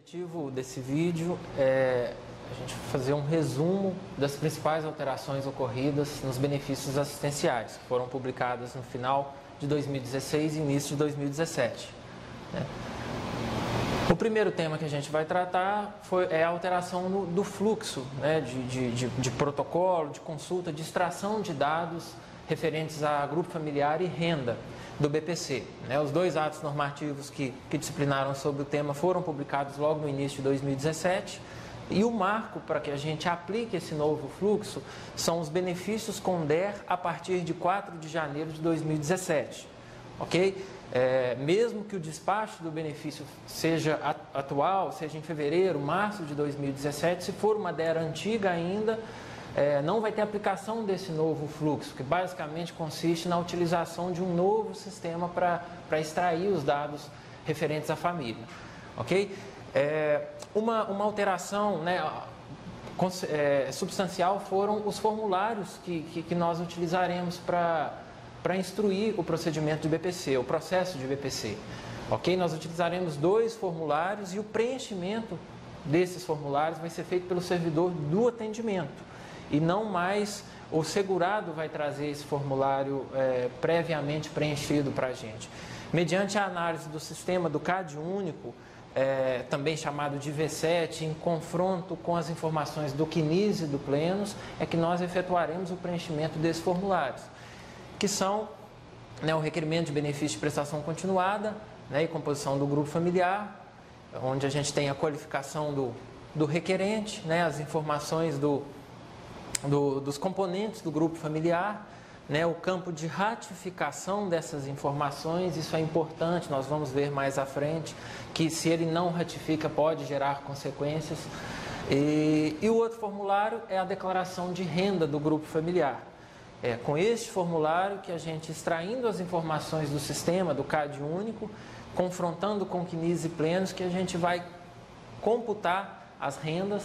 objetivo desse vídeo é a gente fazer um resumo das principais alterações ocorridas nos benefícios assistenciais, que foram publicadas no final de 2016 e início de 2017. O primeiro tema que a gente vai tratar é a alteração do fluxo, de protocolo, de consulta, de extração de dados referentes a grupo familiar e renda do BPC. Os dois atos normativos que disciplinaram sobre o tema foram publicados logo no início de 2017 e o marco para que a gente aplique esse novo fluxo são os benefícios com DER a partir de 4 de janeiro de 2017. Ok? Mesmo que o despacho do benefício seja atual, seja em fevereiro, março de 2017, se for uma DER antiga ainda, não vai ter aplicação desse novo fluxo, que basicamente consiste na utilização de um novo sistema para extrair os dados referentes à família. Ok? Uma alteração substancial foram os formulários que nós utilizaremos para instruir o procedimento de BPC, o processo de BPC. Ok? Nós utilizaremos 2 formulários e o preenchimento desses formulários vai ser feito pelo servidor do atendimento e não mais o segurado vai trazer esse formulário previamente preenchido para a gente. Mediante a análise do sistema do CadÚnico, também chamado de V7, em confronto com as informações do CNIS e do Plenos, é que nós efetuaremos o preenchimento desses formulários, que são o requerimento de benefício de prestação continuada e composição do grupo familiar, onde a gente tem a qualificação do requerente, as informações dos componentes do grupo familiar, o campo de ratificação dessas informações. Isso é importante, nós vamos ver mais à frente, que se ele não ratifica pode gerar consequências. E o outro formulário é a declaração de renda do grupo familiar. Com este formulário que a gente, extraindo as informações do sistema, do CadÚnico, confrontando com CNIS e Plenos, que a gente vai computar as rendas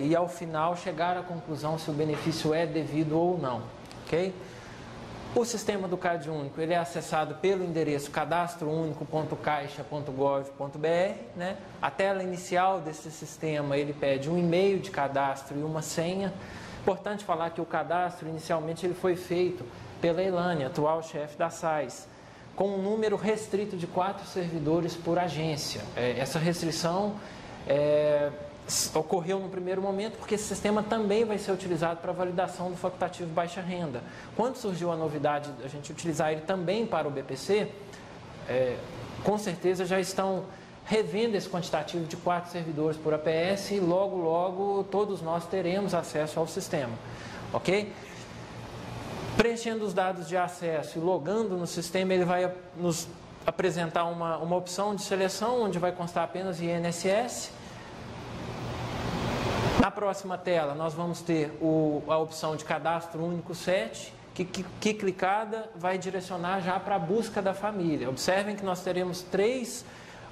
e ao final chegar à conclusão se o benefício é devido ou não. Okay? O sistema do CadÚnico ele é acessado pelo endereço cadastrounico.caixa.gov.br. A tela inicial desse sistema ele pede um e-mail de cadastro e uma senha. Importante falar que o cadastro inicialmente ele foi feito pela Elane, atual chefe da SAIS, com um número restrito de 4 servidores por agência. Essa restrição ocorreu no primeiro momento porque esse sistema também vai ser utilizado para validação do facultativo baixa renda. Quando surgiu a novidade de a gente utilizar ele também para o BPC, com certeza já estão revendo esse quantitativo de 4 servidores por APS e logo todos nós teremos acesso ao sistema. Ok? Preenchendo os dados de acesso e logando no sistema, ele vai nos apresentar uma opção de seleção onde vai constar apenas INSS. Na próxima tela, nós vamos ter a opção de Cadastro Único 7, que clicada vai direcionar já para a busca da família. Observem que nós teremos 3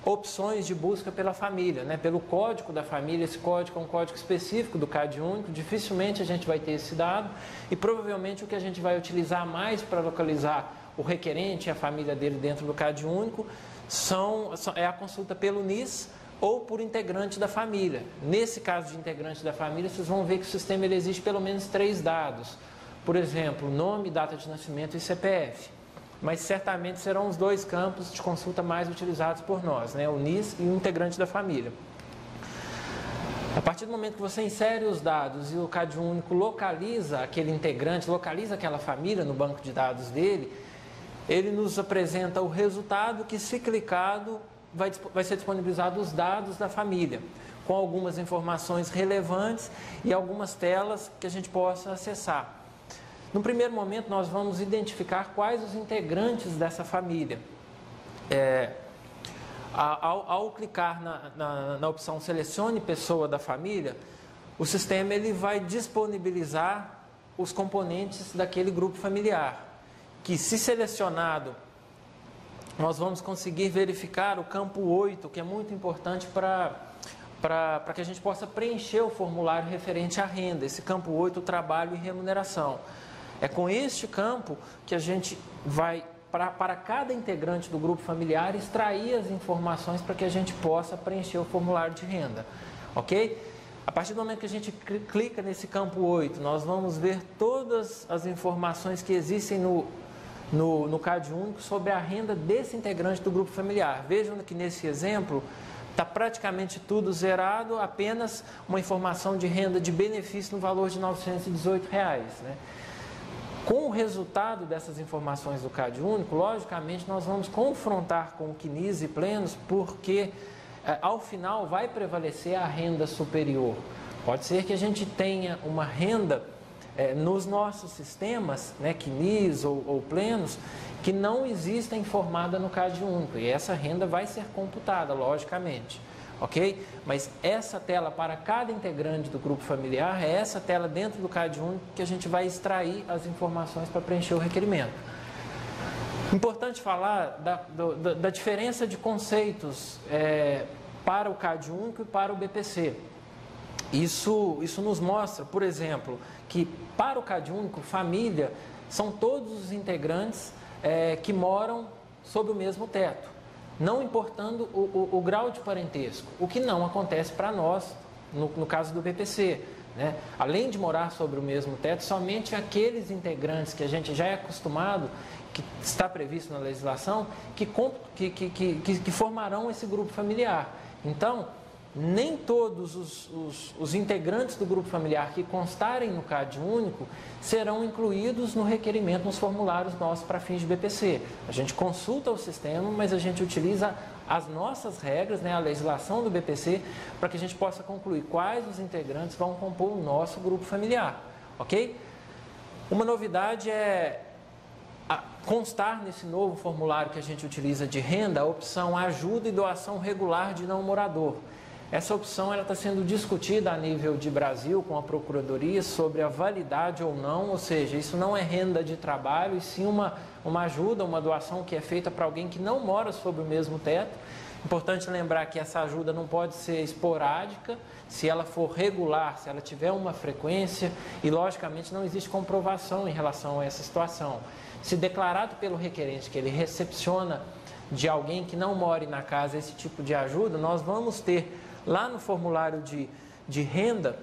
opções de busca pela família, pelo código da família. Esse código é um código específico do CadÚnico, dificilmente a gente vai ter esse dado e provavelmente o que a gente vai utilizar mais para localizar o requerente e a família dele dentro do CadÚnico é a consulta pelo NIS ou por integrante da família. Nesse caso de integrante da família, vocês vão ver que o sistema ele exige pelo menos 3 dados. Por exemplo, nome, data de nascimento e CPF. Mas certamente serão os 2 campos de consulta mais utilizados por nós, o NIS e o integrante da família. A partir do momento que você insere os dados e o CadÚnico localiza aquele integrante, localiza aquela família no banco de dados dele, ele nos apresenta o resultado que, se clicado, vai ser disponibilizado os dados da família, com algumas informações relevantes e algumas telas que a gente possa acessar. No primeiro momento, nós vamos identificar quais os integrantes dessa família. Ao clicar na opção Selecione Pessoa da Família, o sistema ele vai disponibilizar os componentes daquele grupo familiar, que, se selecionado, nós vamos conseguir verificar o campo 8, que é muito importante para que a gente possa preencher o formulário referente à renda, esse campo 8, trabalho e remuneração. É com este campo que a gente vai para cada integrante do grupo familiar, extrair as informações para que a gente possa preencher o formulário de renda, ok? A partir do momento que a gente clica nesse campo 8, nós vamos ver todas as informações que existem no CAD único sobre a renda desse integrante do grupo familiar. Vejam que nesse exemplo está praticamente tudo zerado, apenas uma informação de renda de benefício no valor de R$ 918. Né? Com o resultado dessas informações do CAD único, logicamente nós vamos confrontar com o CNIS e plenos, porque ao final vai prevalecer a renda superior. Pode ser que a gente tenha uma renda nos nossos sistemas, né, CNIS ou plenos, que não exista informada no CAD único, e essa renda vai ser computada, logicamente, ok? Mas essa tela para cada integrante do grupo familiar é essa tela dentro do CAD único que a gente vai extrair as informações para preencher o requerimento. Importante falar da diferença de conceitos para o CAD único e para o BPC. Isso nos mostra, por exemplo, que para o CAD único, família são todos os integrantes que moram sob o mesmo teto, não importando o grau de parentesco, o que não acontece para nós no caso do BPC. Né? Além de morar sobre o mesmo teto, somente aqueles integrantes que a gente já é acostumado, que está previsto na legislação, que formarão esse grupo familiar. Então, nem todos os integrantes do grupo familiar que constarem no CAD único serão incluídos no requerimento, nos formulários nossos para fins de BPC. A gente consulta o sistema, mas a gente utiliza as nossas regras, né, a legislação do BPC, para que a gente possa concluir quais os integrantes vão compor o nosso grupo familiar, ok? Uma novidade é constar nesse novo formulário que a gente utiliza de renda a opção ajuda e doação regular de não morador. Essa opção está sendo discutida a nível de Brasil com a Procuradoria sobre a validade ou não, ou seja, isso não é renda de trabalho, e sim uma ajuda, uma doação que é feita para alguém que não mora sob o mesmo teto. Importante lembrar que essa ajuda não pode ser esporádica, se ela for regular, se ela tiver uma frequência, e logicamente não existe comprovação em relação a essa situação. Se declarado pelo requerente que ele recepciona de alguém que não more na casa esse tipo de ajuda, nós vamos ter lá no formulário de renda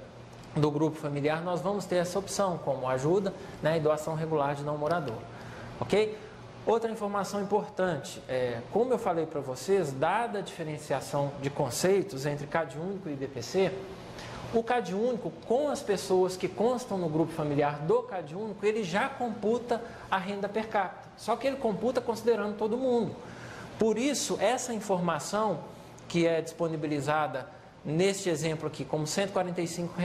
do grupo familiar, nós vamos ter essa opção como ajuda, né, e doação regular de não morador, ok? Outra informação importante, como eu falei para vocês, dada a diferenciação de conceitos entre CAD único e BPC, o CAD único, com as pessoas que constam no grupo familiar do CAD único, ele já computa a renda per capita, só que ele computa considerando todo mundo. Por isso, essa informação que é disponibilizada neste exemplo aqui como R$ 145,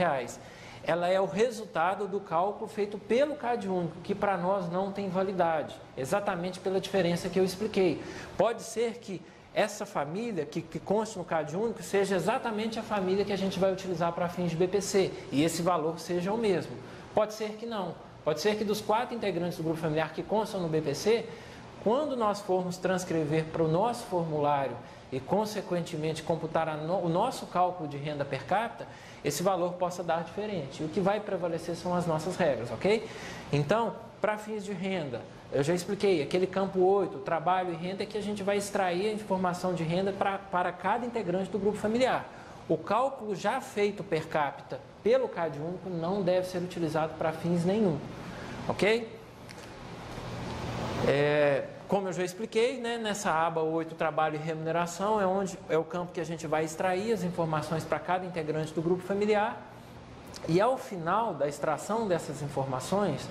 ela é o resultado do cálculo feito pelo CAD único, que para nós não tem validade, exatamente pela diferença que eu expliquei. Pode ser que essa família que consta no CAD único seja exatamente a família que a gente vai utilizar para fins de BPC, e esse valor seja o mesmo. Pode ser que não. Pode ser que dos 4 integrantes do grupo familiar que constam no BPC, quando nós formos transcrever para o nosso formulário e, consequentemente, computar o nosso cálculo de renda per capita, esse valor possa dar diferente. O que vai prevalecer são as nossas regras, ok? Então, para fins de renda, eu já expliquei, aquele campo 8, trabalho e renda, é que a gente vai extrair a informação de renda para cada integrante do grupo familiar. O cálculo já feito per capita pelo CAD único não deve ser utilizado para fins nenhum, ok? Como eu já expliquei, né, nessa aba 8, trabalho e remuneração, é o campo que a gente vai extrair as informações para cada integrante do grupo familiar, e ao final da extração dessas informações,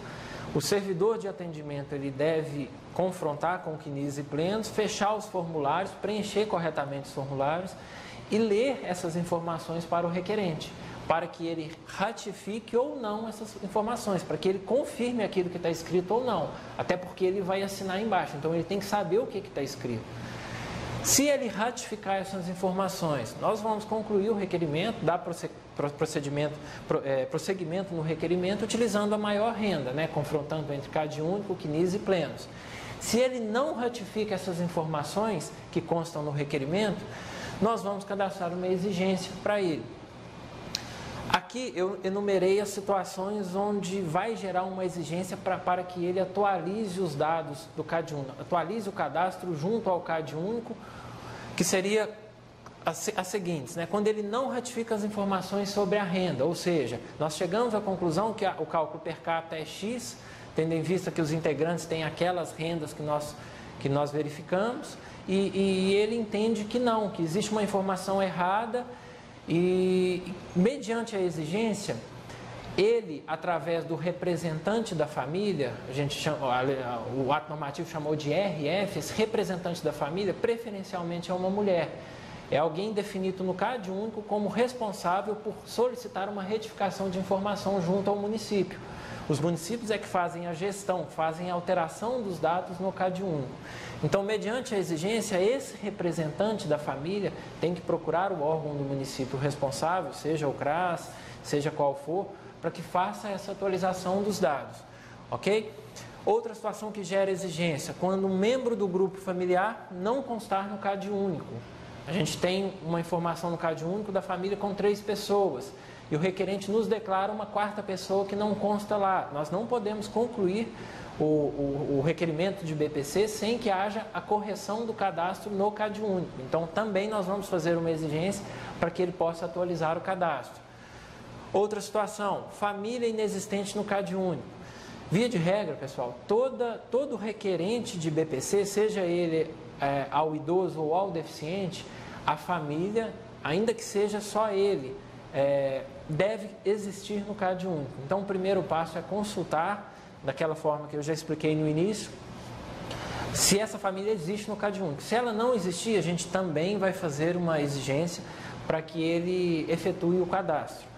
o servidor de atendimento ele deve confrontar com o CNIS e plenos, fechar os formulários, preencher corretamente os formulários e ler essas informações para o requerente, para que ele ratifique ou não essas informações, para que ele confirme aquilo que está escrito ou não, até porque ele vai assinar embaixo, então ele tem que saber o que está escrito. Se ele ratificar essas informações, nós vamos concluir o requerimento, dar prosseguimento no requerimento, utilizando a maior renda, né, confrontando entre CAD único, CNIS e plenos. Se ele não ratifica essas informações que constam no requerimento, nós vamos cadastrar uma exigência para ele. Aqui eu enumerei as situações onde vai gerar uma exigência para que ele atualize os dados do CAD único, atualize o cadastro junto ao CAD único, que seria as seguintes, né? Quando ele não ratifica as informações sobre a renda, ou seja, nós chegamos à conclusão que o cálculo per capita é X, tendo em vista que os integrantes têm aquelas rendas que nós verificamos, e ele entende que não, que existe uma informação errada. E, mediante a exigência, ele, através do representante da família, o ato normativo chamou de RF, esse representante da família, preferencialmente é uma mulher. É alguém definido no CAD único como responsável por solicitar uma retificação de informação junto ao município. Os municípios é que fazem a gestão, fazem a alteração dos dados no CAD único. Então, mediante a exigência, esse representante da família tem que procurar o órgão do município responsável, seja o CRAS, seja qual for, para que faça essa atualização dos dados, ok? Outra situação que gera exigência, quando um membro do grupo familiar não constar no CAD único. A gente tem uma informação no CAD único da família com 3 pessoas. E o requerente nos declara uma 4ª pessoa que não consta lá. Nós não podemos concluir o requerimento de BPC sem que haja a correção do cadastro no CAD único. Então, também nós vamos fazer uma exigência para que ele possa atualizar o cadastro. Outra situação, família inexistente no CAD único. Via de regra, pessoal, todo requerente de BPC, seja ele ao idoso ou ao deficiente, a família, ainda que seja só ele, deve existir no CAD único. Então, o primeiro passo é consultar, daquela forma que eu já expliquei no início, se essa família existe no CAD único. Se ela não existir, a gente também vai fazer uma exigência para que ele efetue o cadastro.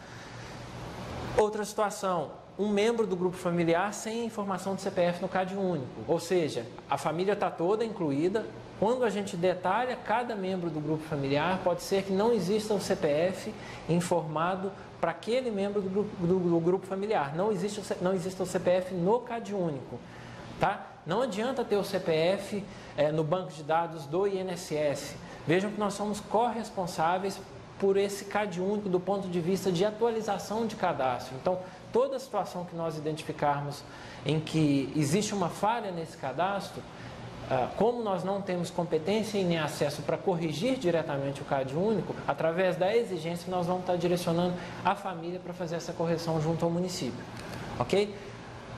Outra situação, um membro do grupo familiar sem informação de CPF no CAD único, ou seja, a família está toda incluída. Quando a gente detalha cada membro do grupo familiar, pode ser que não exista o CPF informado para aquele membro do grupo familiar. Não exista o CPF no CAD único. Tá? Não adianta ter o CPF no banco de dados do INSS. Vejam que nós somos corresponsáveis por esse CAD único do ponto de vista de atualização de cadastro. Então, toda situação que nós identificarmos em que existe uma falha nesse cadastro, como nós não temos competência e nem acesso para corrigir diretamente o CAD único, através da exigência nós vamos estar direcionando a família para fazer essa correção junto ao município, ok?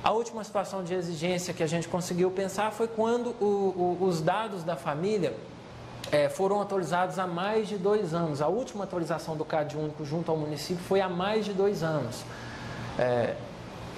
A última situação de exigência que a gente conseguiu pensar foi quando os dados da família foram atualizados há mais de 2 anos. A última atualização do CAD único junto ao município foi há mais de 2 anos.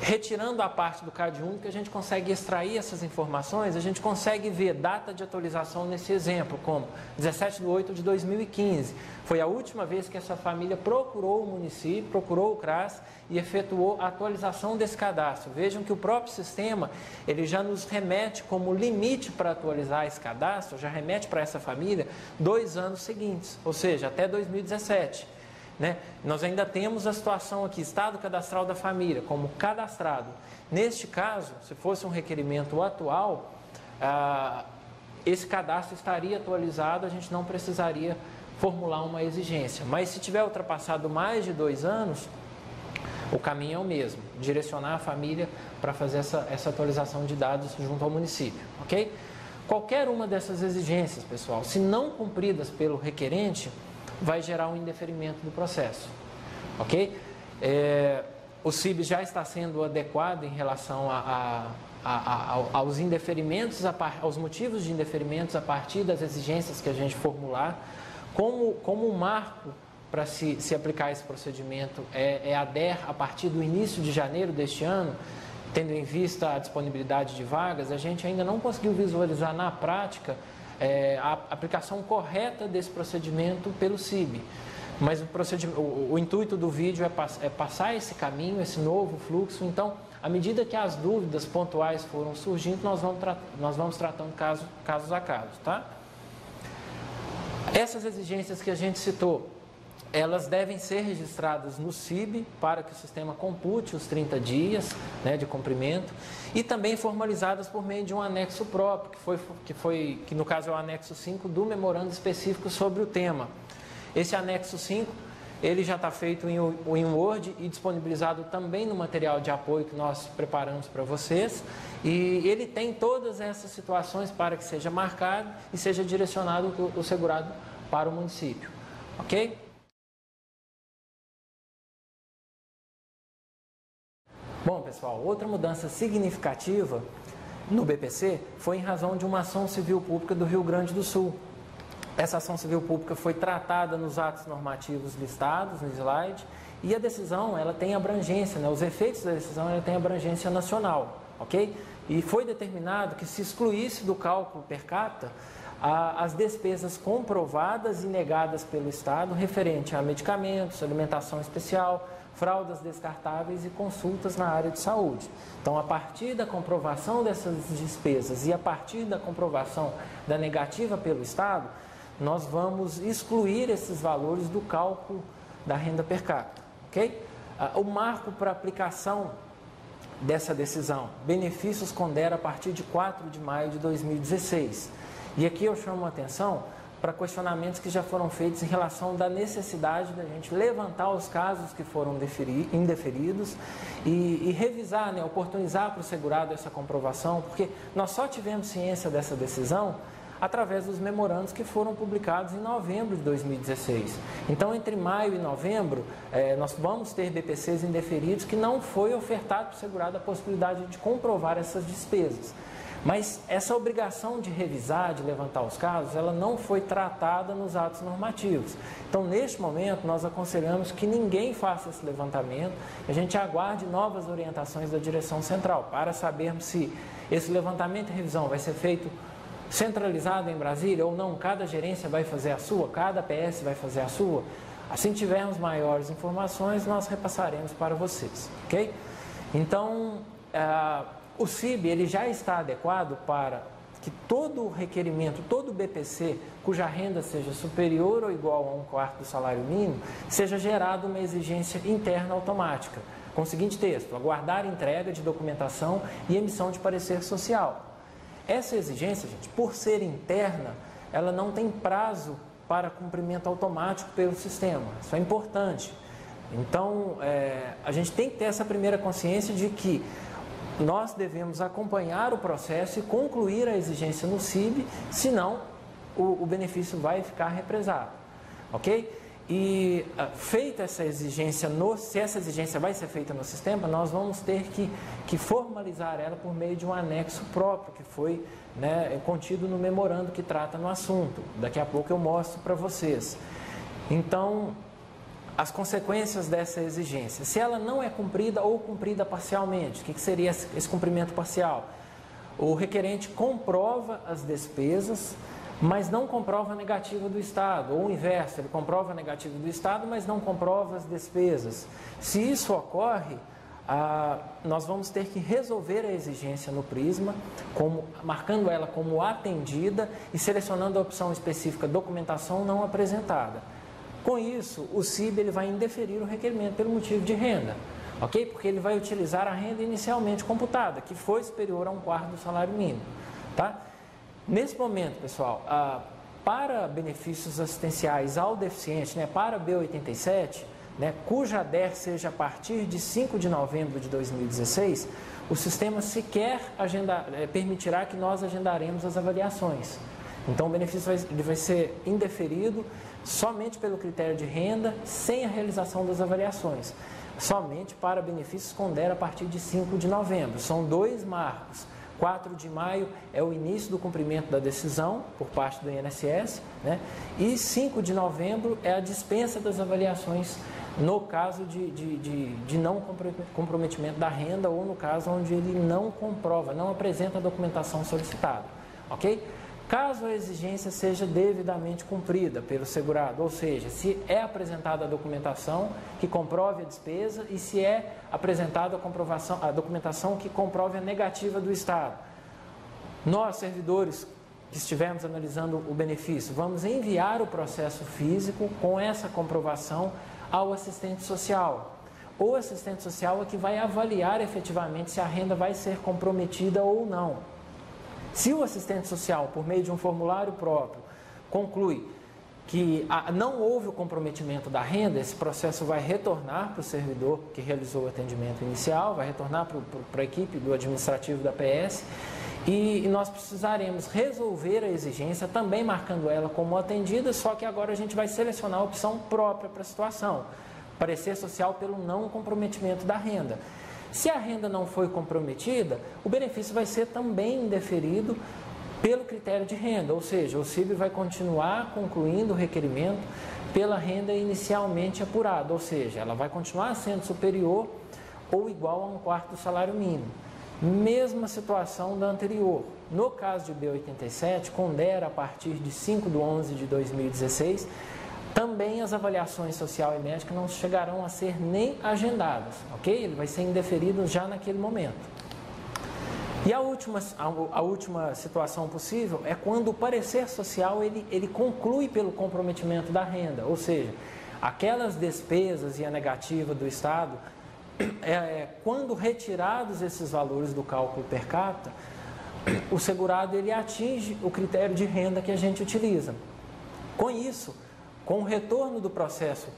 Retirando a parte do CAD único, a gente consegue extrair essas informações, a gente consegue ver data de atualização nesse exemplo, como 17/8/2015. Foi a última vez que essa família procurou o município, procurou o CRAS e efetuou a atualização desse cadastro. Vejam que o próprio sistema, ele já nos remete como limite para atualizar esse cadastro, já remete para essa família 2 anos seguintes, ou seja, até 2017. Né? Nós ainda temos a situação aqui, estado cadastral da família, como cadastrado. Neste caso, se fosse um requerimento atual, esse cadastro estaria atualizado, a gente não precisaria formular uma exigência. Mas se tiver ultrapassado mais de 2 anos, o caminho é o mesmo, direcionar a família para fazer essa atualização de dados junto ao município, ok? Qualquer uma dessas exigências, pessoal, se não cumpridas pelo requerente, vai gerar um indeferimento do processo, ok? O CIB já está sendo adequado em relação aos indeferimentos, aos motivos de indeferimentos a partir das exigências que a gente formular. Como um marco para se aplicar esse procedimento é a DER a partir do início de janeiro deste ano, tendo em vista a disponibilidade de vagas, a gente ainda não conseguiu visualizar na prática a aplicação correta desse procedimento pelo CIB. Mas o intuito do vídeo é passar esse caminho, esse novo fluxo. Então, à medida que as dúvidas pontuais foram surgindo, nós vamos tratando casos a casos, tá? Essas exigências que a gente citou, elas devem ser registradas no CIB para que o sistema compute os 30 dias, né, de cumprimento, e também formalizadas por meio de um anexo próprio, que no caso é o anexo 5 do memorando específico sobre o tema. Esse anexo 5, Ele já está feito em Word e disponibilizado também no material de apoio que nós preparamos para vocês. E ele tem todas essas situações para que seja marcado e seja direcionado o segurado para o município. Ok? Bom, pessoal, outra mudança significativa no BPC foi em razão de uma ação civil pública do Rio Grande do Sul. Essa ação civil pública foi tratada nos atos normativos listados no slide e a decisão ela tem abrangência, né? Os efeitos da decisão ela tem abrangência nacional, ok? E foi determinado que se excluísse do cálculo per capita as despesas comprovadas e negadas pelo Estado referente a medicamentos, alimentação especial, fraldas descartáveis e consultas na área de saúde. Então, a partir da comprovação dessas despesas e a partir da comprovação da negativa pelo Estado, nós vamos excluir esses valores do cálculo da renda per capita, ok? O marco para aplicação dessa decisão, benefícios Condera a partir de 4 de maio de 2016. E aqui eu chamo a atenção para questionamentos que já foram feitos em relação da necessidade da gente levantar os casos que foram indeferidos e revisar, né, oportunizar para o segurado essa comprovação, porque nós só tivemos ciência dessa decisão através dos memorandos que foram publicados em novembro de 2016. Então, entre maio e novembro, nós vamos ter BPCs indeferidos que não foi ofertado para o segurado a possibilidade de comprovar essas despesas. Mas essa obrigação de revisar, de levantar os casos, ela não foi tratada nos atos normativos. Então, neste momento, nós aconselhamos que ninguém faça esse levantamento, a gente aguarde novas orientações da direção central para sabermos se esse levantamento e revisão vai ser feito centralizado em Brasília ou não, cada gerência vai fazer a sua, cada PS vai fazer a sua. Assim tivermos maiores informações, nós repassaremos para vocês, ok? Então, o CIB ele já está adequado para que todo requerimento, todo BPC cuja renda seja superior ou igual a 1/4 do salário mínimo, seja gerado uma exigência interna automática, com o seguinte texto: aguardar entrega de documentação e emissão de parecer social. Essa exigência, gente, por ser interna, ela não tem prazo para cumprimento automático pelo sistema. Isso é importante. Então, a gente tem que ter essa primeira consciência de que nós devemos acompanhar o processo e concluir a exigência no CIB, senão o benefício vai ficar represado, ok? E feita essa exigência, se essa exigência vai ser feita no sistema, nós vamos ter que formalizar ela por meio de um anexo próprio, que foi, né, contido no memorando que trata no assunto. Daqui a pouco eu mostro para vocês. Então, as consequências dessa exigência. Se ela não é cumprida ou cumprida parcialmente, o que seria esse cumprimento parcial? O requerente comprova as despesas, mas não comprova a negativa do Estado, ou o inverso, ele comprova a negativa do Estado, mas não comprova as despesas. Se isso ocorre, nós vamos ter que resolver a exigência no Prisma, marcando ela como atendida e selecionando a opção específica documentação não apresentada. Com isso, o CIB ele vai indeferir o requerimento pelo motivo de renda, ok? Porque ele vai utilizar a renda inicialmente computada, que foi superior a 1/4 do salário mínimo, tá? Nesse momento, pessoal, para benefícios assistenciais ao deficiente, né, para B87, né, cuja DER seja a partir de 5 de novembro de 2016, o sistema sequer permitirá que nós agendaremos as avaliações. Então, o benefício vai ser indeferido somente pelo critério de renda, sem a realização das avaliações. Somente para benefícios Condera a partir de 5 de novembro. São 2 marcos. 4 de maio é o início do cumprimento da decisão por parte do INSS, né? E 5 de novembro é a dispensa das avaliações no caso de não comprometimento da renda ou no caso onde ele não comprova, não apresenta a documentação solicitada, ok? Caso a exigência seja devidamente cumprida pelo segurado, ou seja, se é apresentada a documentação que comprove a despesa e se é apresentada a documentação que comprove a negativa do Estado. Nós, servidores que estivermos analisando o benefício, vamos enviar o processo físico com essa comprovação ao assistente social. O assistente social é que vai avaliar efetivamente se a renda vai ser comprometida ou não. Se o assistente social, por meio de um formulário próprio, conclui que não houve o comprometimento da renda, esse processo vai retornar para o servidor que realizou o atendimento inicial, vai retornar para a equipe do administrativo da PS, e nós precisaremos resolver a exigência, também marcando ela como atendida, só que agora a gente vai selecionar a opção própria para a situação, parecer social pelo não comprometimento da renda. Se a renda não foi comprometida, o benefício vai ser também indeferido pelo critério de renda, ou seja, o CIB vai continuar concluindo o requerimento pela renda inicialmente apurada, ou seja, ela vai continuar sendo superior ou igual a 1/4 do salário mínimo. Mesma situação da anterior. No caso de B87, pondera a partir de 5/11/2016, também as avaliações social e médica não chegarão a ser nem agendadas, ok? Ele vai ser indeferido já naquele momento. E a última situação possível é quando o parecer social ele conclui pelo comprometimento da renda, ou seja, aquelas despesas e a negativa do Estado, quando retirados esses valores do cálculo per capita, o segurado ele atinge o critério de renda que a gente utiliza. Com isso, com o retorno do processo,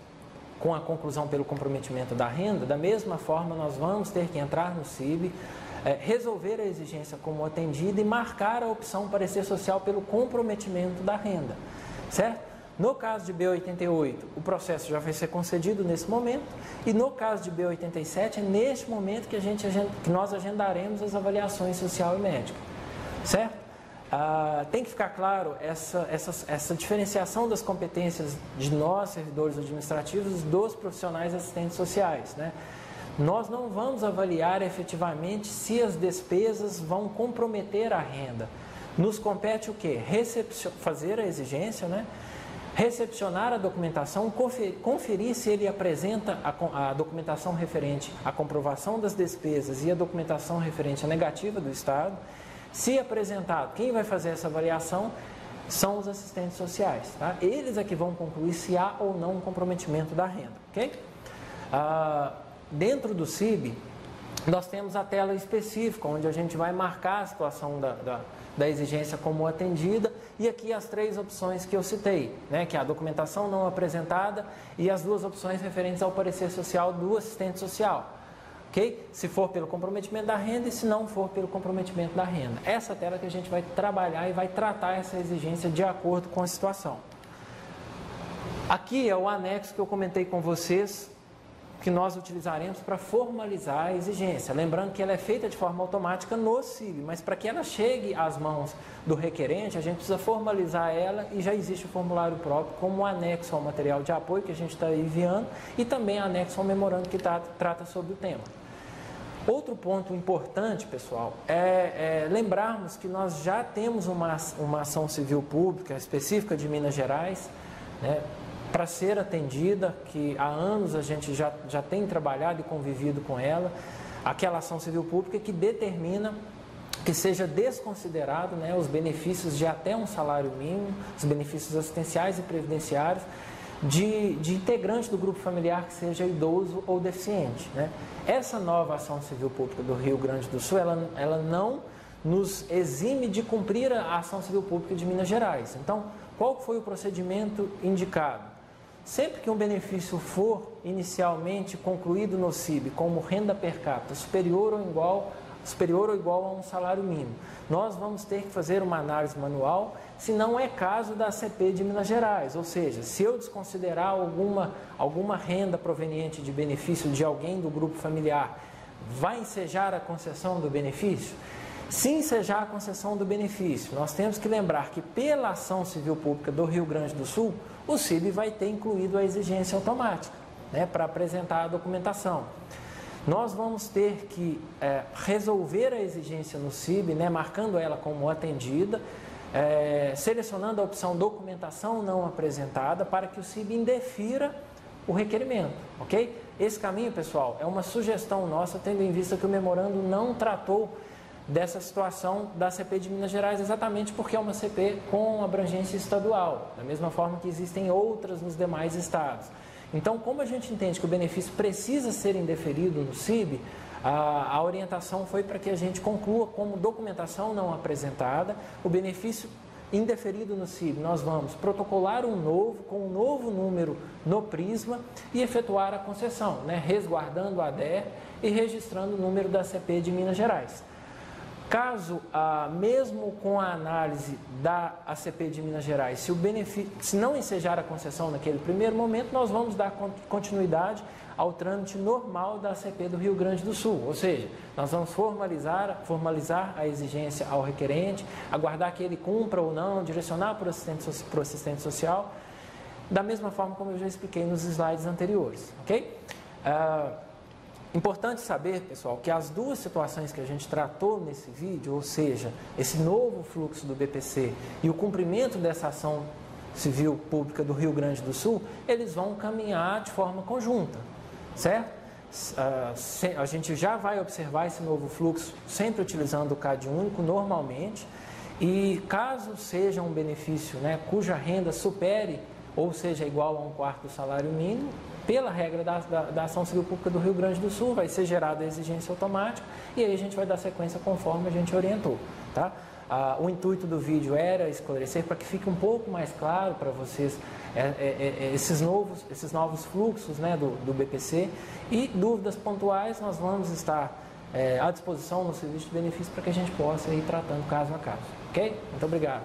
com a conclusão pelo comprometimento da renda, da mesma forma nós vamos ter que entrar no CIB, resolver a exigência como atendida e marcar a opção parecer social pelo comprometimento da renda, certo? No caso de B88, o processo já vai ser concedido nesse momento, e no caso de B87, é neste momento que nós agendaremos as avaliações social e médica, certo? Tem que ficar claro essa diferenciação das competências de nós, servidores administrativos, dos profissionais assistentes sociais, né? Nós não vamos avaliar efetivamente se as despesas vão comprometer a renda. Nos compete o quê? Fazer a exigência, né? Recepcionar a documentação, conferir se ele apresenta a documentação referente à comprovação das despesas e a documentação referente à negativa do Estado. Se apresentado, quem vai fazer essa avaliação são os assistentes sociais, tá? Eles é que vão concluir se há ou não um comprometimento da renda, ok? Dentro do CIB, nós temos a tela específica, onde a gente vai marcar a situação da exigência como atendida, e aqui as 3 opções que eu citei, né, que é a documentação não apresentada e as 2 opções referentes ao parecer social do assistente social, ok? Se for pelo comprometimento da renda e se não for pelo comprometimento da renda. Essa tela que a gente vai trabalhar e vai tratar essa exigência de acordo com a situação. Aqui é o anexo que eu comentei com vocês, que nós utilizaremos para formalizar a exigência. Lembrando que ela é feita de forma automática no CIB, mas para que ela chegue às mãos do requerente, a gente precisa formalizar ela, e já existe o formulário próprio como anexo ao material de apoio que a gente está enviando, e também anexo ao memorando que trata sobre o tema. Outro ponto importante, pessoal, é lembrarmos que nós já temos uma ação civil pública específica de Minas Gerais, né, para ser atendida, que há anos a gente já tem trabalhado e convivido com ela, aquela ação civil pública que determina que seja desconsiderado, né, os benefícios de até um salário mínimo, os benefícios assistenciais e previdenciários de integrante do grupo familiar que seja idoso ou deficiente, né? Essa nova ação civil pública do Rio Grande do Sul, ela não nos exime de cumprir a ação civil pública de Minas Gerais. Então, qual foi o procedimento indicado? Sempre que um benefício for inicialmente concluído no CIB como renda per capita superior ou igual a um salário mínimo, nós vamos ter que fazer uma análise manual, se não é caso da CP de Minas Gerais, ou seja, se eu desconsiderar alguma renda proveniente de benefício de alguém do grupo familiar, vai ensejar a concessão do benefício? Se ensejar a concessão do benefício, nós temos que lembrar que pela ação civil pública do Rio Grande do Sul, o CIB vai ter incluído a exigência automática, né, para apresentar a documentação. Nós vamos ter que resolver a exigência no CIB, né, marcando ela como atendida, selecionando a opção documentação não apresentada para que o CIB indefira o requerimento, ok? Esse caminho, pessoal, é uma sugestão nossa, tendo em vista que o memorando não tratou dessa situação da CP de Minas Gerais, exatamente porque é uma CP com abrangência estadual, da mesma forma que existem outras nos demais estados. Então, como a gente entende que o benefício precisa ser indeferido no CIB, a orientação foi para que a gente conclua como documentação não apresentada o benefício indeferido no CIB, nós vamos protocolar um novo, com um novo número no Prisma e efetuar a concessão, né, resguardando a DER e registrando o número da CP de Minas Gerais. Caso, mesmo com a análise da ACP de Minas Gerais, se não ensejar a concessão naquele primeiro momento, nós vamos dar continuidade ao trâmite normal da ACP do Rio Grande do Sul, ou seja, nós vamos formalizar a exigência ao requerente, aguardar que ele cumpra ou não, direcionar para o assistente social, da mesma forma como eu já expliquei nos slides anteriores, ok? Importante saber, pessoal, que as duas situações que a gente tratou nesse vídeo, ou seja, esse novo fluxo do BPC e o cumprimento dessa ação civil pública do Rio Grande do Sul, eles vão caminhar de forma conjunta, certo? A gente já vai observar esse novo fluxo sempre utilizando o CAD único normalmente, e caso seja um benefício, né, cuja renda supere ou seja igual a 1/4 do salário mínimo, pela regra da ação civil pública do Rio Grande do Sul, vai ser gerada a exigência automática e aí a gente vai dar sequência conforme a gente orientou, tá? O intuito do vídeo era esclarecer para que fique um pouco mais claro para vocês esses novos fluxos, né, do BPC, e dúvidas pontuais nós vamos estar à disposição no serviço de benefício para que a gente possa ir tratando caso a caso, ok? Muito obrigado.